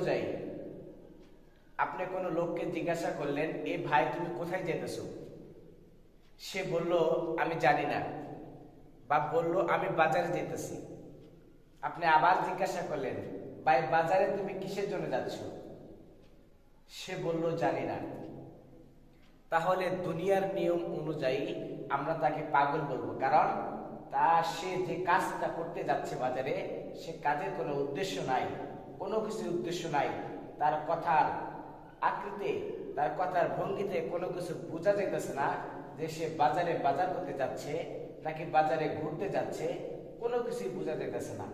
অনুযায়ী আপনি কোনো লোককে জিজ্ঞাসা করলেন, এ ভাই তুমি কোথায় যেতেছো? সে বলল আমি জানি না, বা বলল আমি বাজারে যেতেছি। আপনি আবার জিজ্ঞাসা করলেন, ভাই বাজারে তুমি কিসের জন্য যাচ্ছ? সে বলল জানি না। তাহলে দুনিয়ার নিয়ম অনুযায়ী আমরা তাকে পাগল বলবো, কারণ সে যে কাজটা করতে যাচ্ছে বাজারে, সে কাজের কোনো উদ্দেশ্য নাই, কোনো কিছুর উদ্দেশ্য নাই। তার কথার আকৃতি, তার কথার ভঙ্গিতে কোনো কিছু বোঝা যাইতেছে না যে সে বাজারে বাজার করতে যাচ্ছে নাকি বাজারে ঘুরতে যাচ্ছে, কোনো কিছুই বোঝা যাইতেছে না।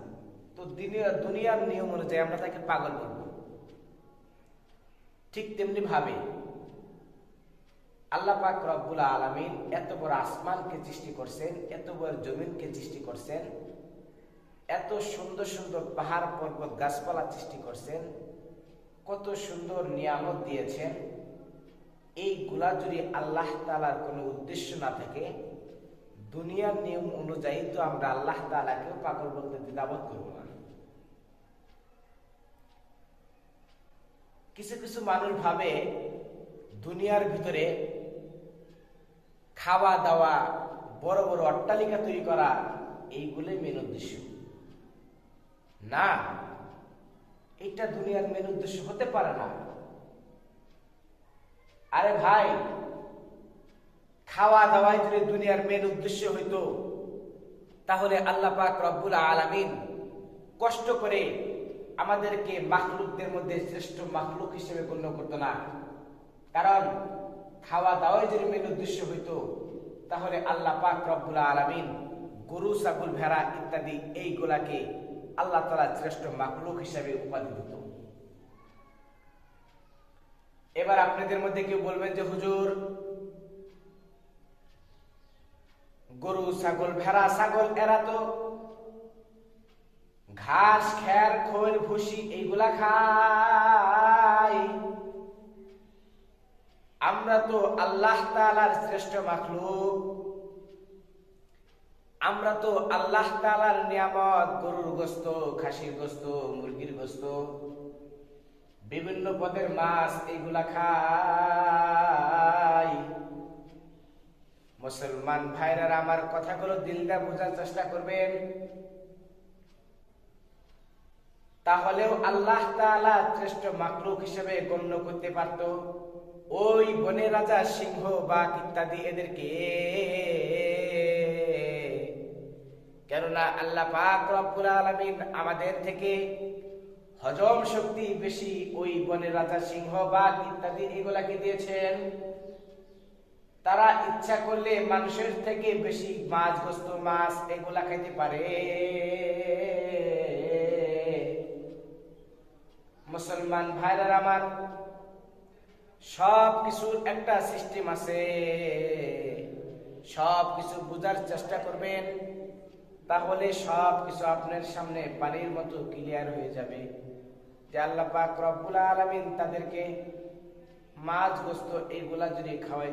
তো দুনিয়ার নিয়ম অনুযায়ী আমরা তাকে পাগল বলবো। ঠিক তেমনি ভাবে আল্লাহ পাক রব্বুল আলামিন এত বড় আসমানকে সৃষ্টি করছেন, এত বড় জমিনকে সৃষ্টি করছেন, এত সুন্দর সুন্দর পাহাড় পর্বত গাছপালা সৃষ্টি করছেন, কত সুন্দর নিয়ামত দিয়েছেন। এইগুলা যদি আল্লাহ তাআলার কোনো উদ্দেশ্য না থাকে, দুনিয়ার নিয়ম অনুযায়ী তো আমরা আল্লাহ তাআলাকেও পাগল বলতে দ্বিধাবোধ করব না। কিছু কিছু মানুষ ভাবে দুনিয়ার ভিতরে খাওয়া দাওয়া, বড় বড় অট্টালিকা তৈরি করা, এইগুলোই মেন উদ্দেশ্য। না, এটা দুনিয়ার মেন উদ্দেশ্য হতে পারে না। আরে ভাই, খাওয়া দাওয়াই যদি দুনিয়ার মেন উদ্দেশ্য হইতো, তাহলে আল্লাহ পাক রব্বুল আলামিন কষ্ট করে আমাদেরকে মাখলুকদের মধ্যে শ্রেষ্ঠ মাখলুক হিসেবে গণ্য করতো না। কারণ খাওয়া দাওয়াই যদি মেন উদ্দেশ্য হইতো, তাহলে আল্লাহ পাক রব্বুল আলামিন গরু, ছাগল, ভেড়া ইত্যাদি এইগুলাকে আল্লাহ তাআলা শ্রেষ্ঠ মাখলুক হিসেবে উপাধি দিত। এবার আপনাদের মধ্যে কেউ বলবেন যে হুজুর, গরু, ছাগল, ভেড়া, ছাগল এরা তো ঘাস, খের, খোল, ভুসি এইগুলা খায়, আমরা তো আল্লাহ তাআলার শ্রেষ্ঠ মাখলুক, আমরা তো আল্লাহ তাআলার নিয়ামত, গরুর গোশত, খাসির গোশত, মুরগির গোশত, বিভিন্ন পদের মাছ এইগুলা খাই। মুসলমান ভাইরা আমার কথাগুলো দিল দিয়ে বোঝার চেষ্টা করবেন। তাহলেও আল্লাহ তাআলা শ্রেষ্ঠ মাখলুক হিসেবে গণ্য করতে পারত ওই বনের রাজা, সিংহ, বাঘ ইত্যাদি এদেরকে। কেননা আল্লাহ পাক রব্বুল আলামিন আমাদের থেকে হজম শক্তি বেশি ওই বনের রাজা, সিংহ, বাঘ ইত্যাদি এগুলাকে দিয়েছেন। তারা ইচ্ছা করলে মানুষের থেকে বেশি মাছ, গোশত, মাছ এগুলা খাইতে পারে। মুসলমান ভাইরা আমার, সব কিছুর একটা সিস্টেম আছে, সব কিছু বোঝার চেষ্টা করবেন, তাহলে সব কিছু আপনার সামনে পানির মতো ক্লিয়ার হয়ে যাবে যে আল্লাহ পাক রব্বুল আলামিন তাদেরকে মাছ, গোশত এইগুলা যদি খাওয়াই